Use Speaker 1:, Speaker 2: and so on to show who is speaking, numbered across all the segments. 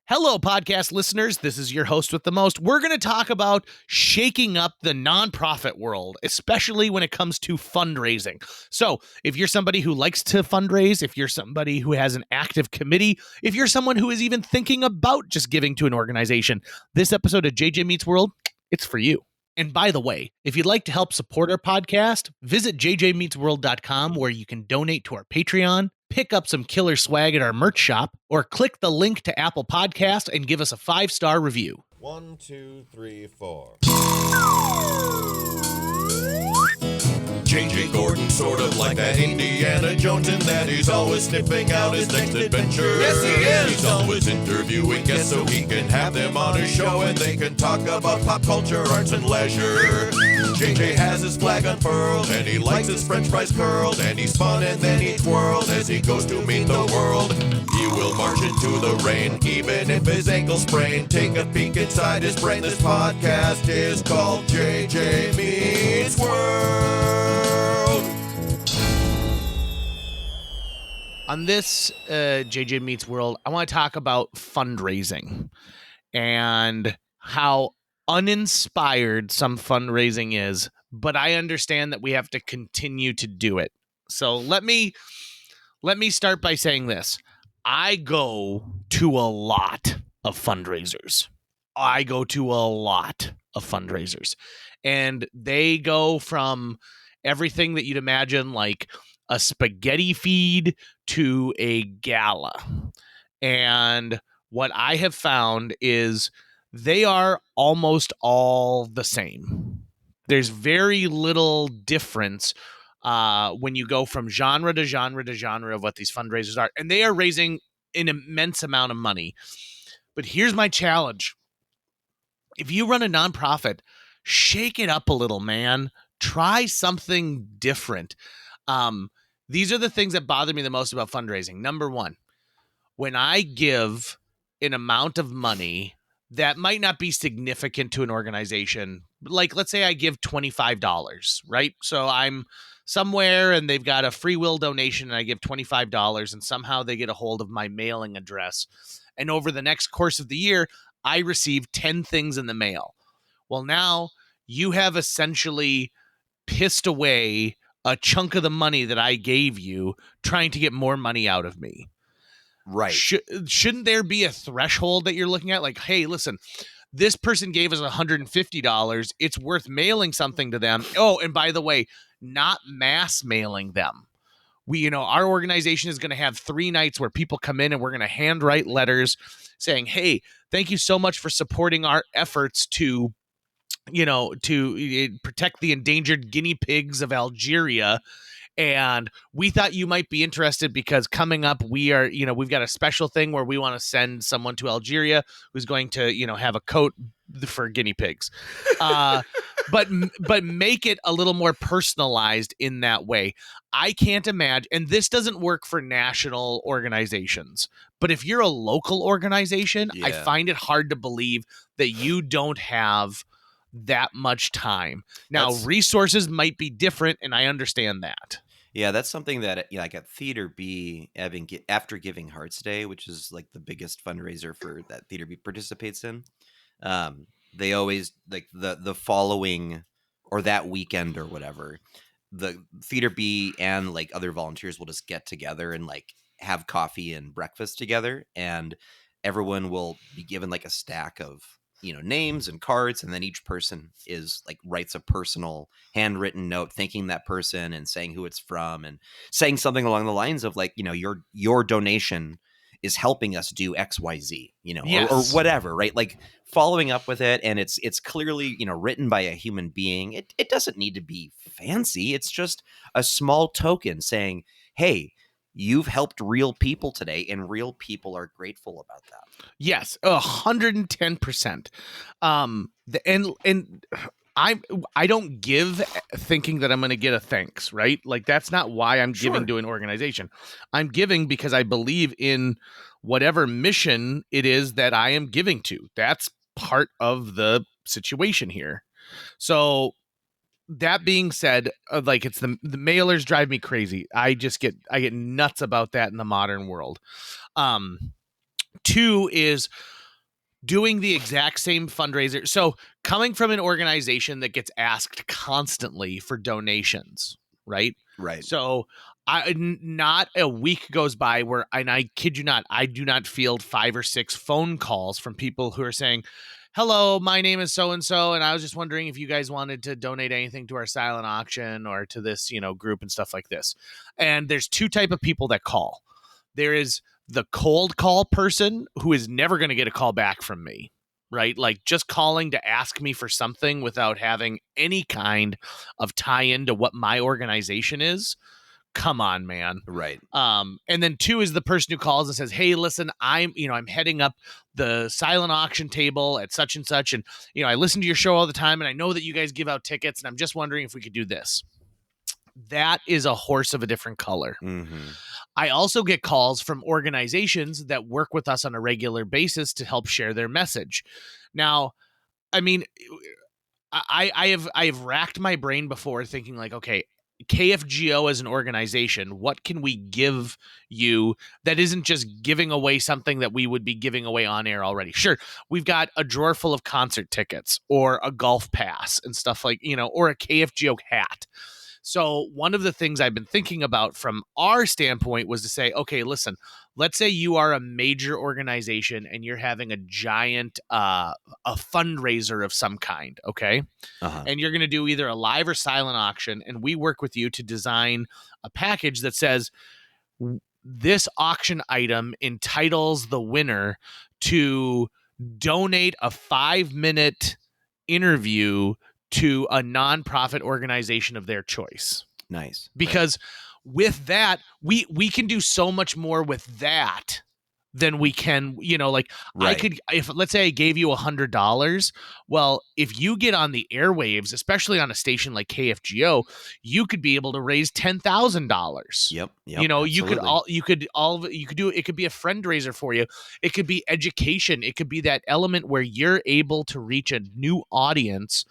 Speaker 1: Hello, podcast listeners. This is your host with the most. We're going to talk about shaking up the nonprofit world, especially when it comes to fundraising. So if you're somebody who likes to fundraise, if you're somebody who has an active committee, if you're someone who is even thinking about just giving to an organization, this episode of JJ Meets World, it's for you. And by the way, if you'd like to help support our podcast, visit jjmeetsworld.com where you can donate to our Patreon, pick up some killer swag at our merch shop, or click the link to Apple Podcast and give us a 5-star review.
Speaker 2: 1, 2, 3, 4. J.J. Gordon, sort of like that Indiana Jones, in that he's always sniffing out his next adventure. Yes, he is! He's always interviewing guests so he can have them on his show and they can talk about pop culture, arts, and leisure. J.J. has his flag unfurled and he likes his french fries curled, and he's fun and then he twirled as he goes to meet the world. He will march into the rain even if his ankle sprained. Take a peek inside his brain. This podcast is called J.J. Meets World.
Speaker 1: On this JJ Meets World, I want to talk about fundraising and how uninspired some fundraising is, but I understand that we have to continue to do it. So let me start by saying this. I go to a lot of fundraisers. And they go from everything that you'd imagine, like a spaghetti feed to a gala. And what I have found is they are almost all the same. There's very little difference when you go from genre to genre to genre of what these fundraisers are. And they are raising an immense amount of money. But here's my challenge. If you run a nonprofit, shake it up a little, man. Try something different. These are the things that bother me the most about fundraising. Number one, when I give an amount of money that might not be significant to an organization, like let's say I give $25, right? So I'm somewhere and they've got a free will donation and I give $25 and somehow they get a hold of my mailing address. And over the next course of the year, I receive 10 things in the mail. Well, now you have essentially pissed away a chunk of the money that I gave you trying to get more money out of me.
Speaker 3: Right.
Speaker 1: Shouldn't there be a threshold that you're looking at? Like, hey, listen, this person gave us $150. It's worth mailing something to them. Oh, and by the way, not mass mailing them. Our organization is going to have 3 nights where people come in and we're going to handwrite letters saying, hey, thank you so much for supporting our efforts to protect the endangered guinea pigs of Algeria. And we thought you might be interested because coming up, we've got a special thing where we want to send someone to Algeria who's going to, have a coat for guinea pigs. But make it a little more personalized in that way. I can't imagine, and this doesn't work for national organizations, but if you're a local organization, I find it hard to believe that you don't have that much time. Now, resources might be different, and I understand that.
Speaker 3: Yeah, that's something that, like at Theater B, after Giving Hearts Day, which is like the biggest fundraiser for that Theater B participates in, they always like the following or that weekend or whatever, the Theater B and like other volunteers will just get together and like have coffee and breakfast together, and everyone will be given like a stack of names and cards, and then each person is like writes a personal handwritten note thanking that person and saying who it's from and saying something along the lines of like, your donation is helping us do XYZ,
Speaker 1: Yes.
Speaker 3: or whatever, right? Like following up with it, and it's clearly, written by a human being. It doesn't need to be fancy. It's just a small token saying, hey, you've helped real people today, and real people are grateful about that.
Speaker 1: Yes, 110%. And I don't give thinking that I'm going to get a thanks, right? Like that's not why I'm giving to an organization. I'm giving because I believe in whatever mission it is that I am giving to. That's part of the situation here. So that being said, like it's the mailers drive me crazy. I get nuts about that in the modern world. Two is doing the exact same fundraiser. So coming from an organization that gets asked constantly for donations, right?
Speaker 3: Right.
Speaker 1: So not a week goes by where, and I kid you not, I do not field 5 or 6 phone calls from people who are saying, hello, my name is so and so, and I was just wondering if you guys wanted to donate anything to our silent auction or to this, group and stuff like this. And there's 2 type of people that call. There is the cold call person who is never going to get a call back from me, right? Like just calling to ask me for something without having any kind of tie in to what my organization is. Come on, man.
Speaker 3: Right.
Speaker 1: And then 2 is the person who calls and says, hey, listen, I'm heading up the silent auction table at such and such. And, I listen to your show all the time and I know that you guys give out tickets and I'm just wondering if we could do this. That is a horse of a different color.
Speaker 3: Mm-hmm.
Speaker 1: I also get calls from organizations that work with us on a regular basis to help share their message. Now, I mean, I have racked my brain before thinking like, okay, KFGO as an organization, what can we give you that isn't just giving away something that we would be giving away on air already? Sure, we've got a drawer full of concert tickets or a golf pass and stuff like, or a KFGO hat. So one of the things I've been thinking about from our standpoint was to say, okay, listen, let's say you are a major organization and you're having a giant a fundraiser of some kind, okay?
Speaker 3: Uh-huh.
Speaker 1: And you're going to do either a live or silent auction, and we work with you to design a package that says this auction item entitles the winner to donate a 5-minute interview to a nonprofit organization of their choice.
Speaker 3: Nice.
Speaker 1: Because with that, we can do so much more with that than we can, like I
Speaker 3: Right.
Speaker 1: could, if let's say I gave you $100, well, if you get on the airwaves, especially on a station like KFGO, you could be able to raise $10,000.
Speaker 3: Yep.
Speaker 1: You could
Speaker 3: absolutely.
Speaker 1: do it could be a fundraiser for you. It could be education. It could be that element where you're able to reach a new audience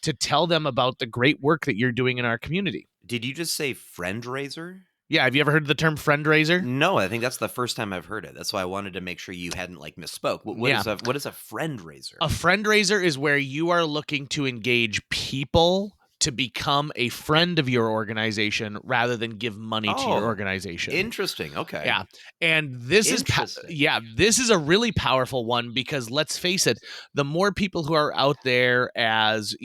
Speaker 1: to tell them about the great work that you're doing in our community.
Speaker 3: Did you just say friend raiser?
Speaker 1: Yeah, have you ever heard of the term friend raiser?
Speaker 3: No, I think that's the first time I've heard it. That's why I wanted to make sure you hadn't misspoke. What is a friend raiser?
Speaker 1: A friend raiser is where you are looking to engage people to become a friend of your organization rather than give money to your organization.
Speaker 3: Interesting. Okay.
Speaker 1: Yeah. And this is a really powerful one because let's face it, the more people who are out there as,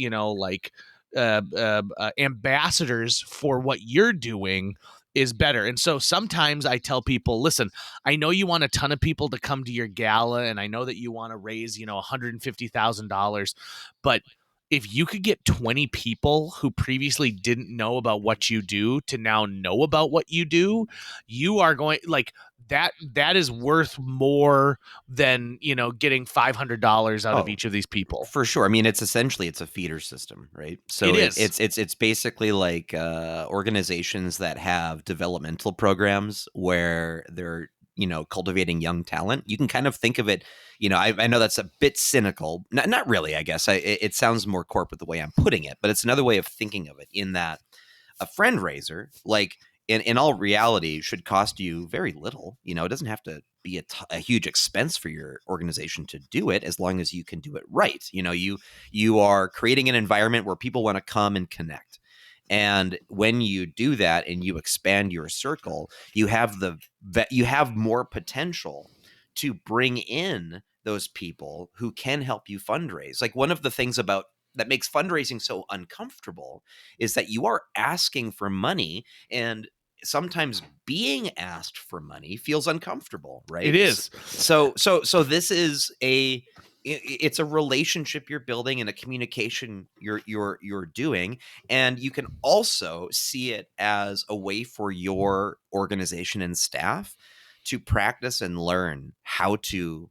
Speaker 1: ambassadors for what you're doing is better. And so sometimes I tell people, listen, I know you want a ton of people to come to your gala and I know that you want to raise, $150,000, but if you could get 20 people who previously didn't know about what you do to now know about what you do, you are going that is worth more than, getting $500 out of each of these people.
Speaker 3: For sure. I mean, it's a feeder system, right? So it's basically like organizations that have developmental programs where they're cultivating young talent. You can kind of think of it, I know that's a bit cynical. Not really, I guess. It sounds more corporate the way I'm putting it, but it's another way of thinking of it in that a friend raiser, in all reality, should cost you very little. It doesn't have to be a huge expense for your organization to do it, as long as you can do it right. You are creating an environment where people want to come and connect. And when you do that and you expand your circle, you have more potential to bring in those people who can help you fundraise. Like, one of the things that makes fundraising so uncomfortable is that you are asking for money, and sometimes being asked for money feels uncomfortable, right?
Speaker 1: It is.
Speaker 3: So this is it's a relationship you're building and a communication you're doing, and you can also see it as a way for your organization and staff to practice and learn how to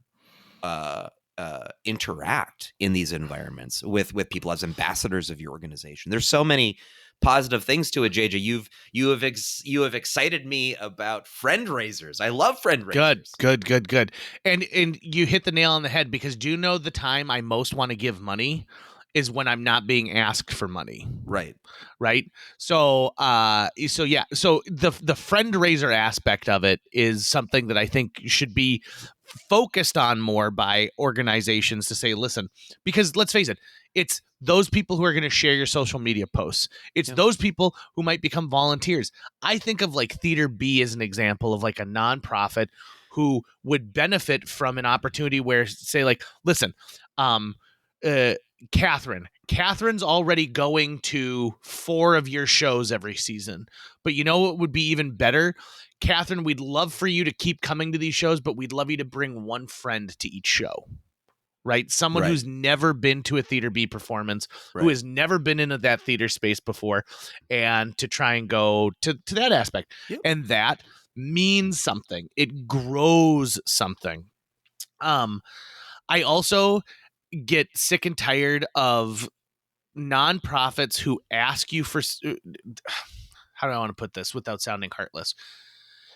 Speaker 3: interact in these environments with people as ambassadors of your organization. There's so many positive things to it, JJ. You have excited me about friend raisers. I love friend raisers.
Speaker 1: Good. And you hit the nail on the head, because do you know the time I most want to give money is when I'm not being asked for money.
Speaker 3: Right.
Speaker 1: So the friend raiser aspect of it is something that I think should be focused on more by organizations to say, listen, because let's face it, it's those people who are going to share your social media posts. It's those people who might become volunteers. I think of like Theater B as an example of like a nonprofit who would benefit from an opportunity where, say, like, listen, Catherine's already going to 4 of your shows every season. But you know what would be even better? Catherine, we'd love for you to keep coming to these shows, but we'd love you to bring one friend to each show. Right? Someone who's never been to a Theater B performance, who has never been into that theater space before, and to try and go to that aspect.
Speaker 3: Yep.
Speaker 1: And that means something. It grows something. I also get sick and tired of nonprofits who ask you for, how do I want to put this without sounding heartless?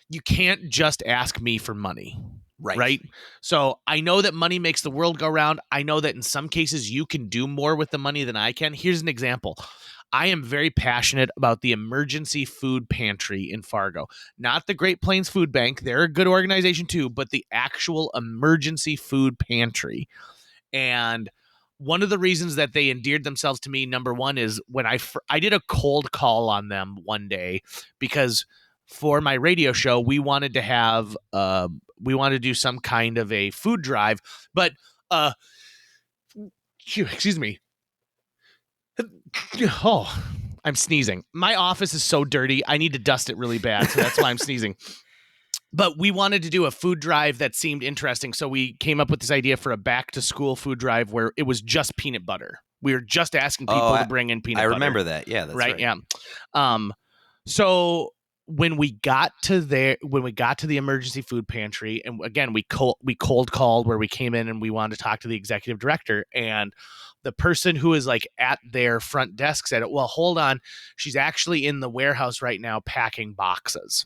Speaker 1: You can't just ask me for money. Right. So I know that money makes the world go round. I know that in some cases you can do more with the money than I can. Here's an example. I am very passionate about the emergency food pantry in Fargo, not the Great Plains Food Bank. They're a good organization too, but the actual emergency food pantry. And one of the reasons that they endeared themselves to me, number one, is when I did a cold call on them one day because for my radio show, we wanted to do some kind of a food drive, but excuse me. Oh, I'm sneezing. My office is so dirty. I need to dust it really bad, so that's why I'm sneezing. But we wanted to do a food drive that seemed interesting, so we came up with this idea for a back-to-school food drive where it was just peanut butter. We were just asking people to bring in peanut butter.
Speaker 3: I remember that. Yeah, that's right.
Speaker 1: Yeah. So when we got to the emergency food pantry, and again we cold called where we came in and we wanted to talk to the executive director, and the person who is like at their front desk said, well, hold on, she's actually in the warehouse right now packing boxes.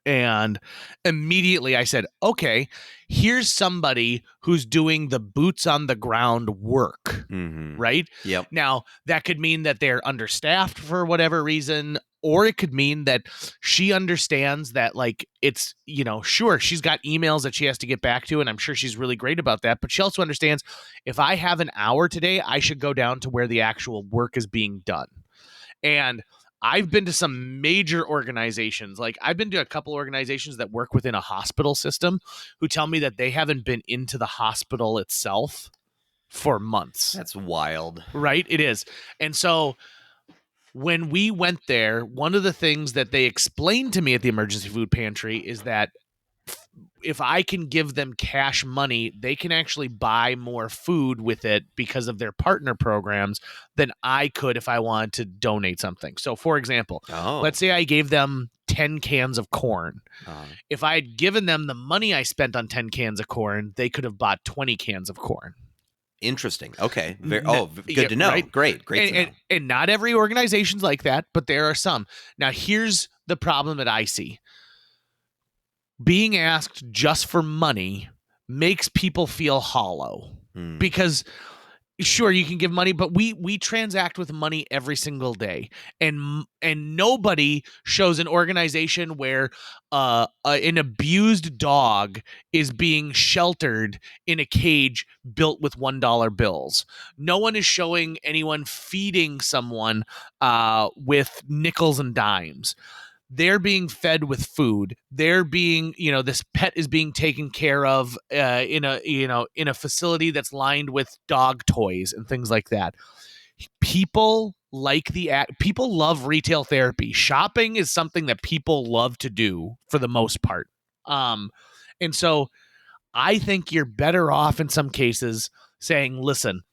Speaker 1: And immediately I said, okay, here's somebody who's doing the boots on the ground work, right?
Speaker 3: Yep.
Speaker 1: Now, that could mean that they're understaffed for whatever reason, or it could mean that she understands that, like, it's, sure, she's got emails that she has to get back to, and I'm sure she's really great about that, but she also understands if I have an hour today, I should go down to where the actual work is being done. And I've been to some major organizations. Like I've been to a couple organizations that work within a hospital system who tell me that they haven't been into the hospital itself for months.
Speaker 3: That's wild.
Speaker 1: Right? It is. And so when we went there, one of the things that they explained to me at the emergency food pantry is that if I can give them cash money, they can actually buy more food with it because of their partner programs than I could if I wanted to donate something. So, for example, let's say I gave them 10 cans of corn. If I had given them the money I spent on 10 cans of corn, they could have bought 20 cans of corn.
Speaker 3: Interesting. Okay. Good to know. Right? Great to know.
Speaker 1: And not every organization's like that, but there are some. Now, here's the problem that I see. Being asked just for money makes people feel hollow because sure, you can give money, but we transact with money every single day, and nobody shows an organization where an abused dog is being sheltered in a cage built with $1 bills. No one is showing anyone feeding someone with nickels and dimes. They're being fed with food. They're being, this pet is being taken care of in a facility that's lined with dog toys and things like that. People love retail therapy. Shopping is something that people love to do for the most part. And so I think you're better off in some cases saying, listen,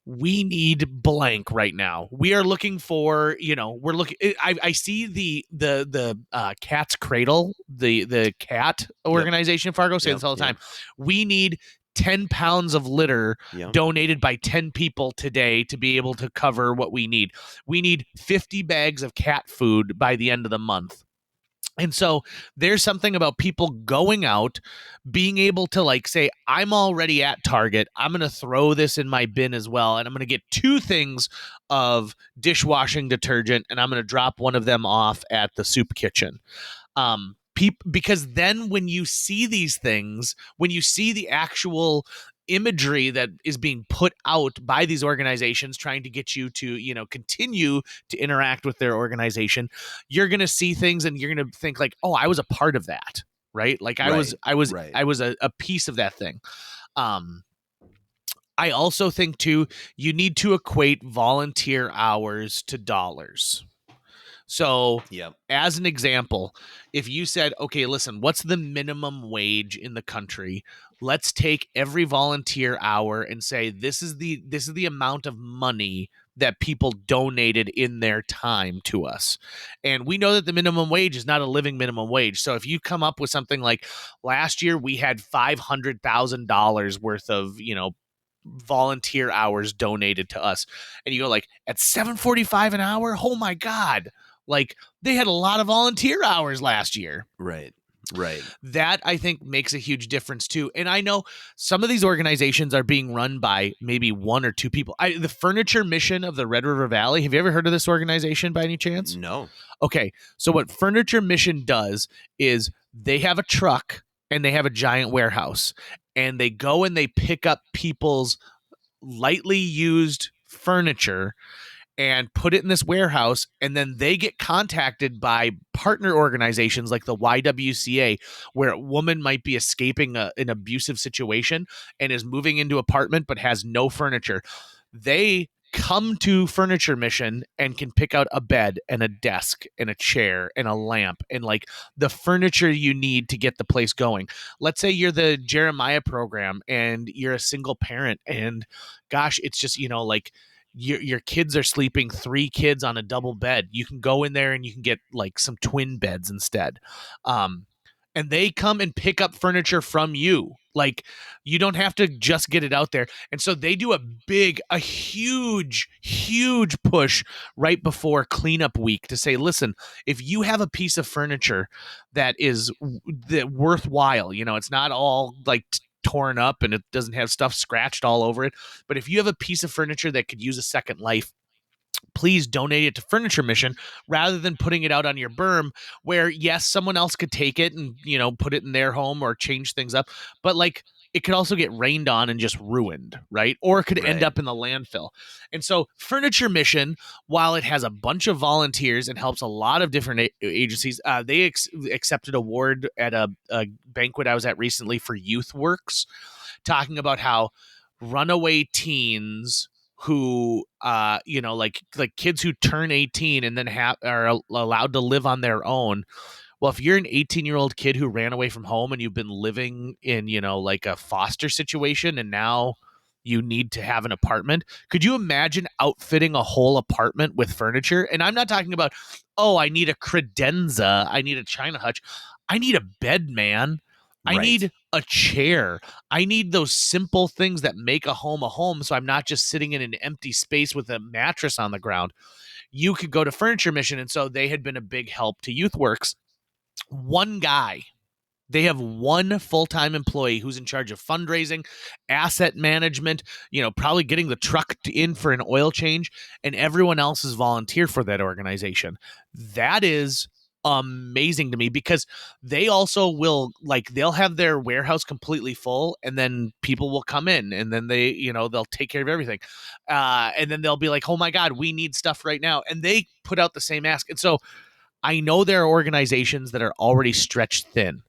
Speaker 1: we need blank right now. We are looking for, I see the Cat's Cradle, the cat organization in Fargo say this all the time. We need 10 pounds of litter donated by 10 people today to be able to cover what we need. We need 50 bags of cat food by the end of the month. And so there's something about people going out, being able to like say, I'm already at Target. I'm going to throw this in my bin as well. And I'm going to get 2 things of dishwashing detergent, and I'm going to drop one of them off at the soup kitchen. Because then when you see these things, when you see the actual imagery that is being put out by these organizations trying to get you to, continue to interact with their organization, you're going to see things and you're going to think like, oh, I was a part of that, right? Like I was
Speaker 3: Right.
Speaker 1: I was
Speaker 3: Right.
Speaker 1: I was a piece of that thing. um I also think too, you need to equate volunteer hours to dollars. So,
Speaker 3: Yep.
Speaker 1: as an example, if you said, okay, listen, what's the minimum wage in the country? Let's take every volunteer hour and say this is the amount of money that people donated in their time to us. And we know that the minimum wage is not a living minimum wage. So if you come up with something like last year we had $500,000 worth of, volunteer hours donated to us, and you go like at 7.45 an hour, oh my god, like they had a lot of volunteer hours last year.
Speaker 3: Right. Right.
Speaker 1: That I think makes a huge difference too. And I know some of these organizations are being run by maybe one or two people. The Furniture Mission of the Red River Valley, have you ever heard of this organization by any chance?
Speaker 3: No.
Speaker 1: Okay, so what Furniture Mission does is they have a truck and they have a giant warehouse, and they go and they pick up people's lightly used furniture and put it in this warehouse, and then they get contacted by partner organizations like the YWCA, where a woman might be escaping an abusive situation and is moving into an apartment but has no furniture. They come to Furniture Mission and can pick out a bed and a desk and a chair and a lamp and like the furniture you need to get the place going. Let's say you're the Jeremiah program and you're a single parent, and gosh, it's just, like your kids are sleeping 3 kids on a double bed. You can go in there and you can get like some twin beds instead. And they come and pick up furniture from you. Like you don't have to just get it out there. And so they do a huge, huge push right before cleanup week to say, listen, if you have a piece of furniture that is worthwhile, it's not all like torn up and it doesn't have stuff scratched all over it. But if you have a piece of furniture that could use a second life, please donate it to Furniture Mission rather than putting it out on your berm where, yes, someone else could take it and, put it in their home or change things up. But like it could also get rained on and just ruined, right? Or it could end
Speaker 3: Right.
Speaker 1: up in the landfill. And so Furniture Mission, while it has a bunch of volunteers and helps a lot of different agencies, they accepted an award at a banquet I was at recently for Youth Works, talking about how runaway teens who like kids who turn 18 and then are allowed to live on their own. Well, if you're an 18-year-old kid who ran away from home and you've been living in like a foster situation and now you need to have an apartment, could you imagine outfitting a whole apartment with furniture? And I'm not talking about, oh, I need a credenza, I need a china hutch, I need a bed, man. I
Speaker 3: Right.
Speaker 1: need a chair. I need those simple things that make a home, so I'm not just sitting in an empty space with a mattress on the ground. You could go to Furniture Mission, and so they had been a big help to YouthWorks. One guy, they have one full-time employee who's in charge of fundraising, asset management, probably getting the truck in for an oil change, and everyone else is volunteer for that organization. That is amazing to me because they also will they'll have their warehouse completely full and then people will come in and then they'll take care of everything. And then they'll be like, oh my God, we need stuff right now. And they put out the same ask. And so I know there are organizations that are already stretched thin,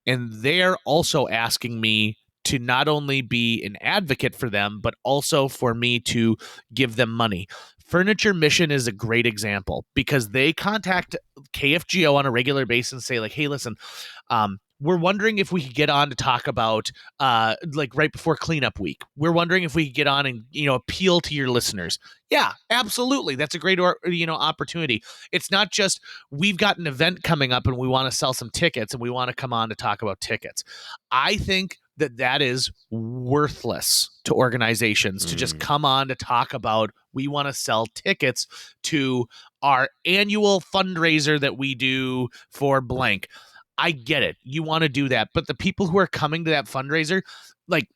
Speaker 1: and they're also asking me to not only be an advocate for them, but also for me to give them money. Furniture Mission is a great example because they contact KFGO on a regular basis and say like, hey, listen, we're wondering if we could get on to talk about right before cleanup week. We're wondering if we could get on and, appeal to your listeners. Yeah, absolutely. That's a great, opportunity. It's not just we've got an event coming up and we want to sell some tickets and we want to come on to talk about tickets. I think that is worthless to organizations to just come on to talk about we want to sell tickets to our annual fundraiser that we do for blank. I get it. You want to do that. But the people who are coming to that fundraiser, like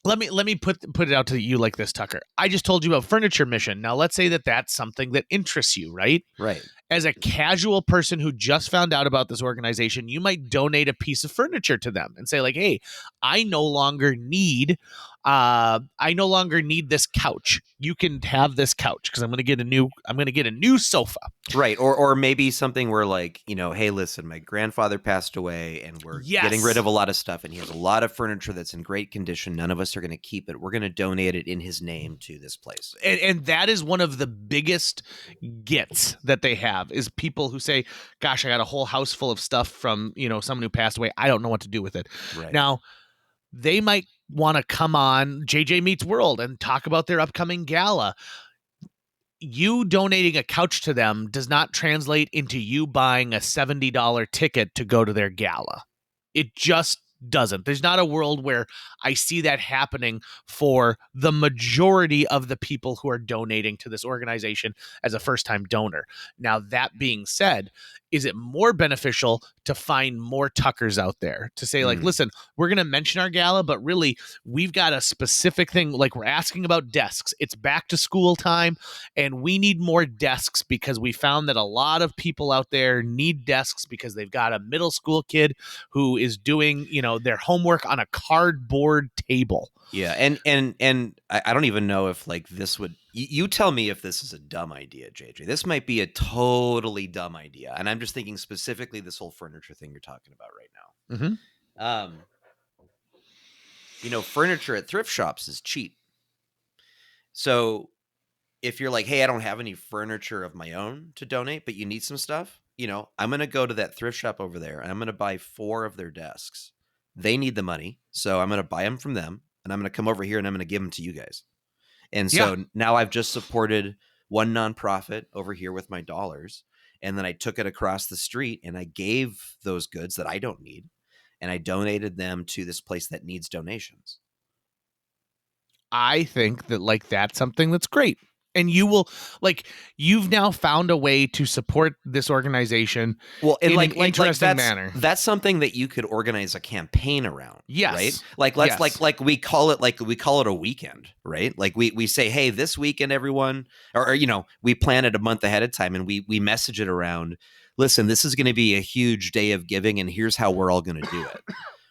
Speaker 1: let me put it out to you like this, Tucker. I just told you about Furniture Mission. Now let's say that that's something that interests you, right?
Speaker 3: Right.
Speaker 1: As a casual person who just found out about this organization, you might donate a piece of furniture to them and say like, "Hey, I no longer need this couch. You can have this couch because I'm going to get a new sofa."
Speaker 3: Right. Or maybe something where like, hey, listen, my grandfather passed away and we're getting rid
Speaker 1: Yes.
Speaker 3: of a lot of stuff and he has a lot of furniture that's in great condition. None of us are going to keep it. We're going to donate it in his name to this place.
Speaker 1: And that is one of the biggest gets that they have is people who say, "Gosh, I got a whole house full of stuff from, someone who passed away. I don't know what to do with it."
Speaker 3: Right.
Speaker 1: Now, they might want to come on JJ Meets World and talk about their upcoming gala. You donating a couch to them does not translate into you buying a $70 ticket to go to their gala. It just doesn't. There's not a world where I see that happening for the majority of the people who are donating to this organization as a first-time donor. Now, that being said, is it more beneficial to find more Tuckers out there to say, like, listen, we're going to mention our gala, but really, we've got a specific thing, like we're asking about desks. It's back to school time, and we need more desks because we found that a lot of people out there need desks because they've got a middle school kid who is doing, their homework on a cardboard table.
Speaker 3: Yeah, and I don't even know if like this would. You tell me if this is a dumb idea, JJ. This might be a totally dumb idea, and I'm just thinking specifically this whole furniture thing you're talking about right now. Furniture at thrift shops is cheap. So if you're like, hey, I don't have any furniture of my own to donate, but you need some stuff, I'm going to go to that thrift shop over there and I'm going to buy 4 of their desks. They need the money, so I'm going to buy them from them, and I'm going to come over here and I'm going to give them to you guys. And so now I've just supported one nonprofit over here with my dollars, and then I took it across the street and I gave those goods that I don't need, and I donated them to this place that needs donations.
Speaker 1: I think that like that's something that's great. And you will you've now found a way to support this organization in an interesting manner.
Speaker 3: That's something that you could organize a campaign around.
Speaker 1: Yes.
Speaker 3: Right. Like let's we call it a weekend, right? Like we say, hey, this weekend, everyone, or we plan it a month ahead of time and we message it around. Listen, this is going to be a huge day of giving, and here's how we're all going to do it.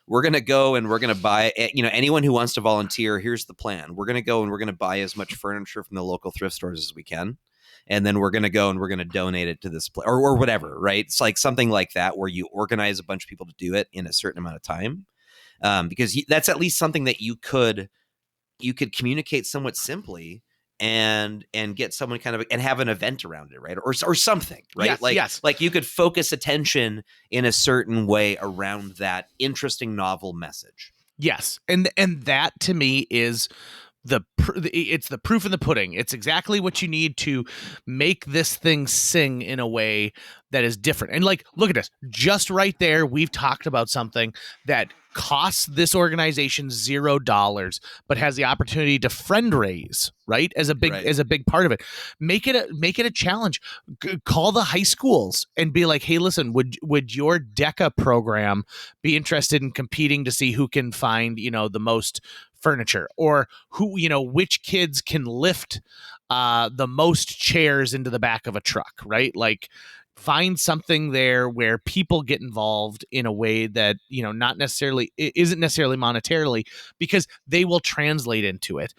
Speaker 3: We're going to go and we're going to buy, anyone who wants to volunteer, here's the plan. We're going to go and we're going to buy as much furniture from the local thrift stores as we can. And then we're going to go and we're going to donate it to this place or whatever, right? It's like something like that where you organize a bunch of people to do it in a certain amount of time. Because that's at least something that you could communicate somewhat simply and get someone kind of and have an event around it, right? Or something, right?
Speaker 1: Yes.
Speaker 3: Like you could focus attention in a certain way around that interesting novel message.
Speaker 1: Yes. And that to me is it's the proof in the pudding. It's exactly what you need to make this thing sing in a way that is different. And like, look at this. Just right there, we've talked about something that costs this organization $0, but has the opportunity to friend raise, right? As a big part of it. Make it a challenge. Call the high schools and be like, hey, listen, would your DECA program be interested in competing to see who can find, the most furniture, or who, which kids can lift the most chairs into the back of a truck, right? Like, find something there where people get involved in a way that, isn't necessarily monetarily, because they will translate into it.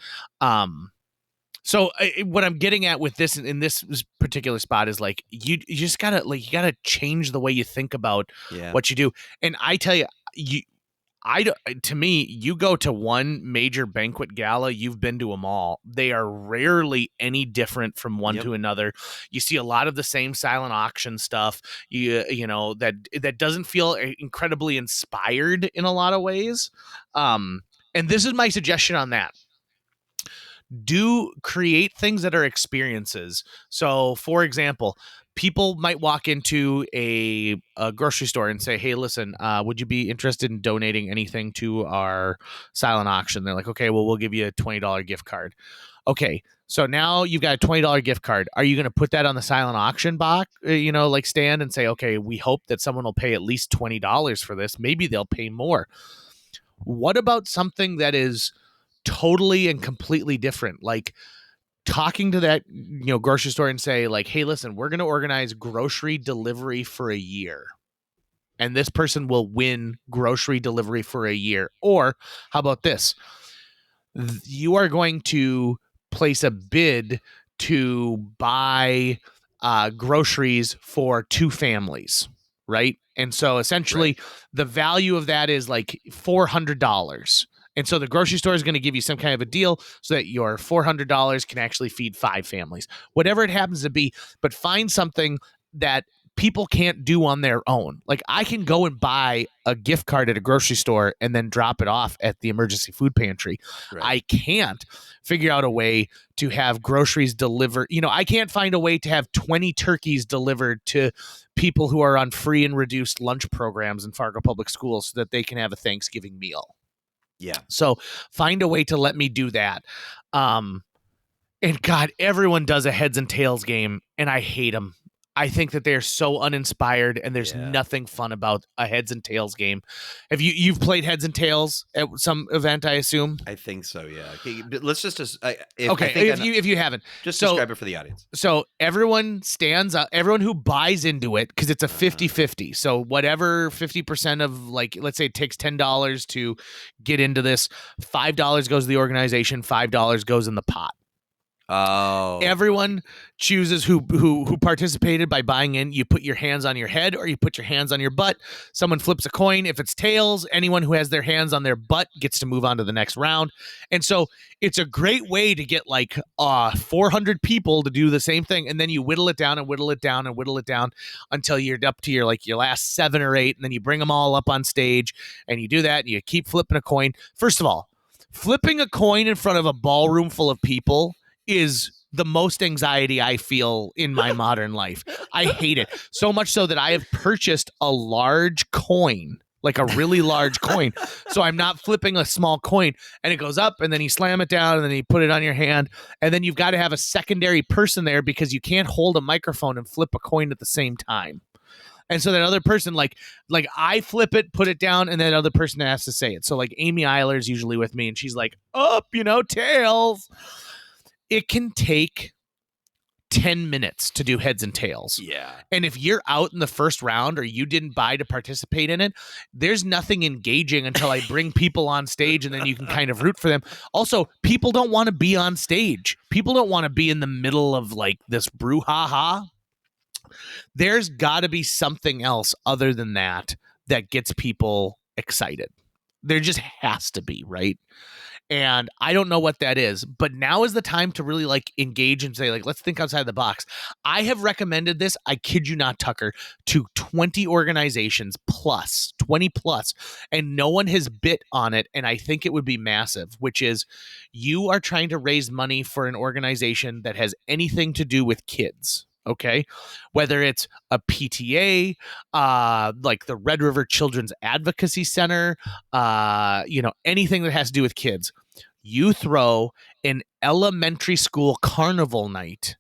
Speaker 1: So what I'm getting at with this in this particular spot is like, you just gotta change the way you think about what you do. And I tell you, to me, you go to one major banquet gala, you've been to them all. They are rarely any different from one to another. You see a lot of the same silent auction stuff. That doesn't feel incredibly inspired in a lot of ways. And this is my suggestion on that. Do create things that are experiences. So, for example, people might walk into a grocery store and say, hey, listen, would you be interested in donating anything to our silent auction? They're like, okay, well, we'll give you a $20 gift card. Okay, so now you've got a $20 gift card. Are you going to put that on the silent auction box, stand and say, okay, we hope that someone will pay at least $20 for this. Maybe they'll pay more. What about something that is totally and completely different. Like talking to that, grocery store and say like, hey, listen, we're going to organize grocery delivery for a year. And this person will win grocery delivery for a year. Or how about this? You are going to place a bid to buy groceries for 2 families, right? And so essentially the value of that is like $400. And so the grocery store is going to give you some kind of a deal so that your $400 can actually feed 5 families, whatever it happens to be. But find something that people can't do on their own. Like I can go and buy a gift card at a grocery store and then drop it off at the emergency food pantry.
Speaker 3: Right.
Speaker 1: I can't figure out a way to have groceries delivered. I can't find a way to have 20 turkeys delivered to people who are on free and reduced lunch programs in Fargo Public Schools so that they can have a Thanksgiving meal.
Speaker 3: Yeah.
Speaker 1: So find a way to let me do that. And God, everyone does a heads and tails game, and I hate them. I think that they're so uninspired, and there's nothing fun about a heads and tails game. Have you've played heads and tails at some event? I assume.
Speaker 3: I think so. Yeah. Okay, but let's just
Speaker 1: if you haven't,
Speaker 3: just describe it for the audience.
Speaker 1: So everyone stands up. Everyone who buys into it, because it's a 50-50. So whatever 50% of, like, let's say it takes $10 to get into this, $5 goes to the organization, $5 goes in the pot.
Speaker 3: Oh.
Speaker 1: Everyone chooses who participated by buying in. You put your hands on your head or you put your hands on your butt. Someone flips a coin. If it's tails, anyone who has their hands on their butt gets to move on to the next round. And so it's a great way to get like 400 people to do the same thing. And then you whittle it down and whittle it down and whittle it down until you're up to your last 7 or 8. And then you bring them all up on stage and you do that and you keep flipping a coin. First of all, flipping a coin in front of a ballroom full of people is the most anxiety I feel in my modern life. I hate it so much so that I have purchased a large coin, like a really large coin. So I'm not flipping a small coin and it goes up and then you slam it down and then you put it on your hand. And then you've got to have a secondary person there because you can't hold a microphone and flip a coin at the same time. And so that other person, like I flip it, put it down, and that other person has to say it. So like Amy Eiler's usually with me and she's like, up, tails. It can take 10 minutes to do heads and tails.
Speaker 3: Yeah.
Speaker 1: And if you're out in the first round or you didn't buy to participate in it, there's nothing engaging until I bring people on stage and then you can kind of root for them. Also, people don't want to be on stage. People don't want to be in the middle of like this brouhaha. There's got to be something else other than that gets people excited. There just has to be, right? And I don't know what that is, but now is the time to really like engage and say, like, let's think outside the box. I have recommended this, I kid you not, Tucker, to 20 organizations plus, 20 plus, and no one has bit on it. And I think it would be massive, which is you are trying to raise money for an organization that has anything to do with kids. Okay, whether it's a PTA, like the Red River Children's Advocacy Center, anything that has to do with kids, you throw an elementary school carnival night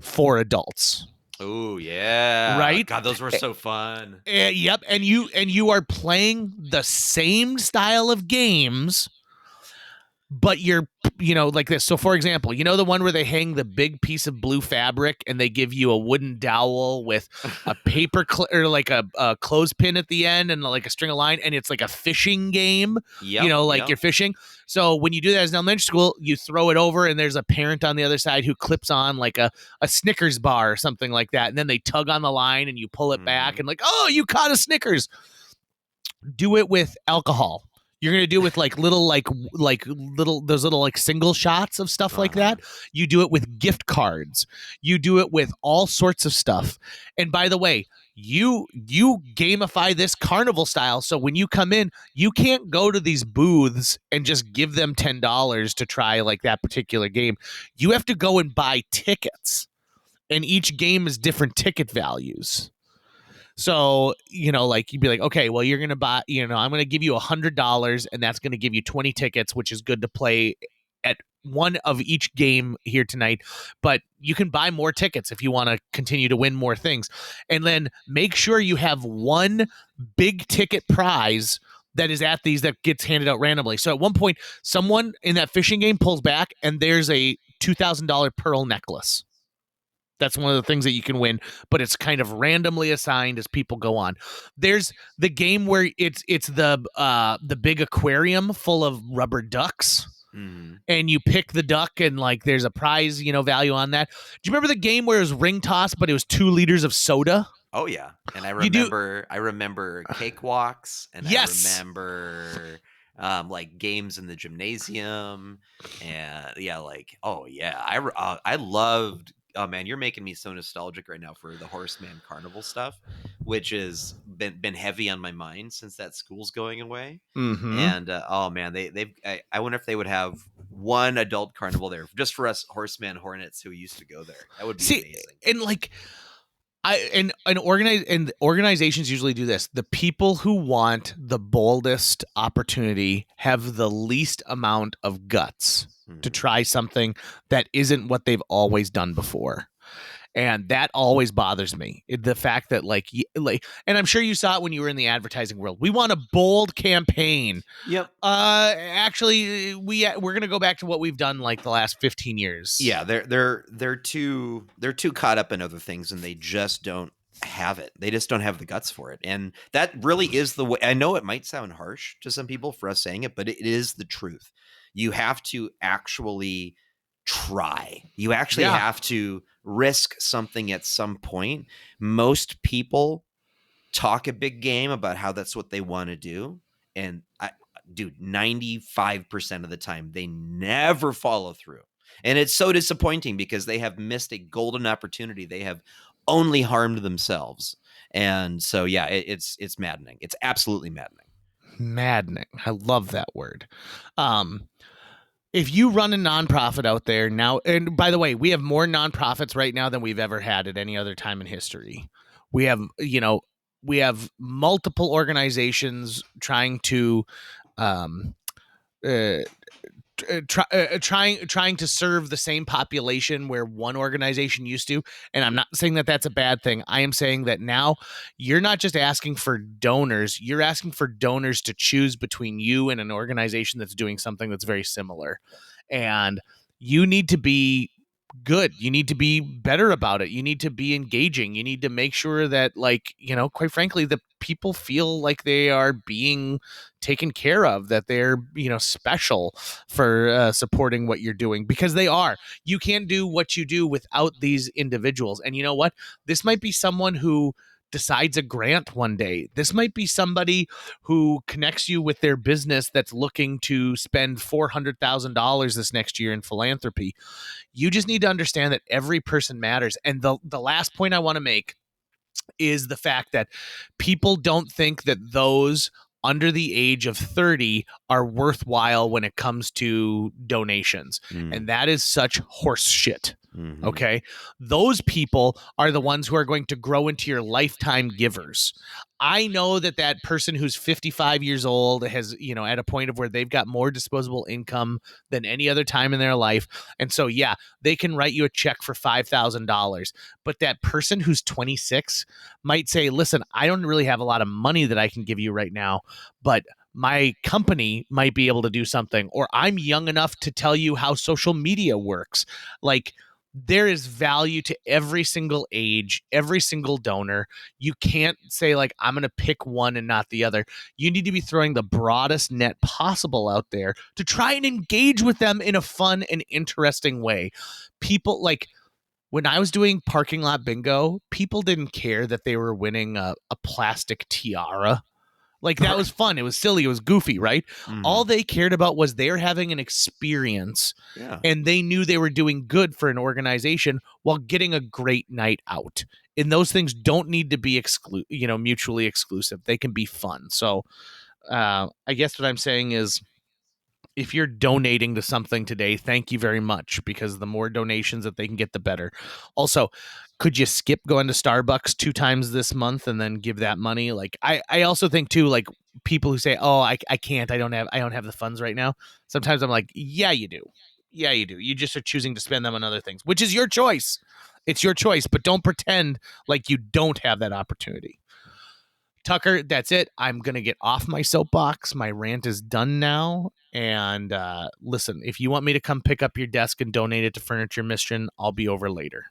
Speaker 1: for adults.
Speaker 3: Oh yeah,
Speaker 1: right.
Speaker 3: God, those were so fun.
Speaker 1: Yep, and you are playing the same style of games. But you're, like this. So, for example, the one where they hang the big piece of blue fabric and they give you a wooden dowel with a paper or like a clothespin at the end and like a string of line, and it's like a fishing game. You're fishing. So when you do that as an elementary school, you throw it over and there's a parent on the other side who clips on like a Snickers bar or something like that, and then they tug on the line and you pull it back and like, oh, you caught a Snickers. Do it with alcohol. You're going to do it with like little those little like single shots of stuff like that. You do it with gift cards. You do it with all sorts of stuff. And by the way, you gamify this carnival style. So when you come in, you can't go to these booths and just give them $10 to try like that particular game. You have to go and buy tickets. And each game is different ticket values. So, like you'd be like, okay, well, you're going to buy, I'm going to give you $100 and that's going to give you 20 tickets, which is good to play at one of each game here tonight. But you can buy more tickets if you want to continue to win more things. And then make sure you have one big ticket prize that is at these that gets handed out randomly. So at one point, someone in that fishing game pulls back and there's a $2,000 pearl necklace. That's one of the things that you can win, but it's kind of randomly assigned as people go on. There's the game where it's the big aquarium full of rubber ducks.
Speaker 3: Mm-hmm.
Speaker 1: And you pick the duck and like there's a prize, value on that. Do you remember the game where it was ring toss, but it was 2 liters of soda?
Speaker 3: Oh yeah, and I
Speaker 1: You do-
Speaker 3: remember cakewalks, and
Speaker 1: Yes.
Speaker 3: I remember like games in the gymnasium, and yeah, like I loved. Oh man, you're making me so nostalgic right now for the Horseman Carnival stuff, which has been heavy on my mind since that school's going away.
Speaker 1: Mm-hmm.
Speaker 3: And oh man, I wonder if they would have one adult carnival there just for us Horseman Hornets who used to go there. That would be amazing.
Speaker 1: And like organizations usually do this. The people who want the boldest opportunity have the least amount of guts to try something that isn't what they've always done before. And that always bothers me. The fact that like, and I'm sure you saw it when you were in the advertising world. We want a bold campaign.
Speaker 3: Yep.
Speaker 1: Actually, we're gonna go back to what we've done like the last 15 years.
Speaker 3: Yeah, they're too caught up in other things, and they just don't have it. They just don't have the guts for it. And that really is the way. I know it might sound harsh to some people for us saying it, but it is the truth. You have to actually try. You actually have to risk something at some point. Most people talk a big game about how that's what they want to do. And dude, 95% of the time, they never follow through. And it's so disappointing because they have missed a golden opportunity. They have only harmed themselves. And so, yeah, it's maddening. It's absolutely maddening.
Speaker 1: Maddening. I love that word. If you run a nonprofit out there now, and by the way, we have more nonprofits right now than we've ever had at any other time in history. We have multiple organizations trying to trying to serve the same population where one organization used to. And I'm not saying that that's a bad thing. I am saying that now you're not just asking for donors, you're asking for donors to choose between you and an organization that's doing something that's very similar. And you need to be good. You need to be better about it. You need to be engaging. You need to make sure that, like, quite frankly, the people feel like they are being taken care of, that they're, special for supporting what you're doing, because they are. You can't do what you do without these individuals. And you know what? This might be someone who decides a grant one day. This might be somebody who connects you with their business that's looking to spend $400,000 this next year in philanthropy. You just need to understand that every person matters. And the last point I want to make is the fact that people don't think that those under the age of 30 are worthwhile when it comes to donations. And that is such horse shit. Mm-hmm. Okay. Those people are the ones who are going to grow into your lifetime givers. I know that person who's 55 years old has, at a point of where they've got more disposable income than any other time in their life. And so, yeah, they can write you a check for $5,000. But that person who's 26 might say, listen, I don't really have a lot of money that I can give you right now, but my company might be able to do something, or I'm young enough to tell you how social media works. Like, there is value to every single age, every single donor. You can't say, like, I'm going to pick one and not the other. You need to be throwing the broadest net possible out there to try and engage with them in a fun and interesting way. People, like, when I was doing parking lot bingo, people didn't care that they were winning a plastic tiara. Like, that was fun. It was silly. It was goofy, right? Mm-hmm. All they cared about was they're having an experience, and they knew they were doing good for an organization while getting a great night out. And those things don't need to be mutually exclusive. They can be fun. So I guess what I'm saying is, if you're donating to something today, thank you very much, because the more donations that they can get, the better. Also, could you skip going to Starbucks 2 times this month and then give that money? Like, I also think too, like, people who say, oh, I can't, I don't have the funds right now. Sometimes I'm like, yeah, you do. Yeah, you do. You just are choosing to spend them on other things, which is your choice. It's your choice, but don't pretend like you don't have that opportunity. Tucker, that's it. I'm going to get off my soapbox. My rant is done now. And listen, if you want me to come pick up your desk and donate it to Furniture Mission, I'll be over later.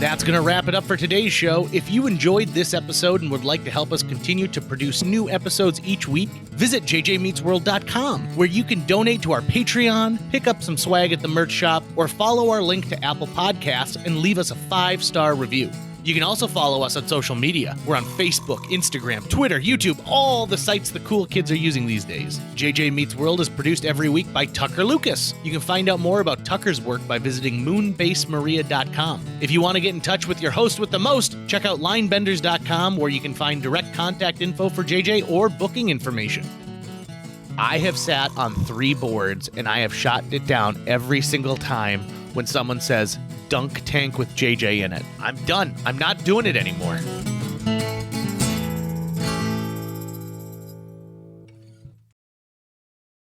Speaker 1: That's going to wrap it up for today's show. If you enjoyed this episode and would like to help us continue to produce new episodes each week, visit jjmeetsworld.com, where you can donate to our Patreon, pick up some swag at the merch shop, or follow our link to Apple Podcasts and leave us a 5-star review. You can also follow us on social media. We're on Facebook, Instagram, Twitter, YouTube, all the sites the cool kids are using these days. JJ Meets World is produced every week by Tucker Lucas. You can find out more about Tucker's work by visiting moonbasemaria.com. If you want to get in touch with your host with the most, check out linebenders.com, where you can find direct contact info for JJ or booking information. I have sat on 3 boards and I have shot it down every single time when someone says, "Dunk tank with JJ in it." I'm done. I'm not doing it anymore.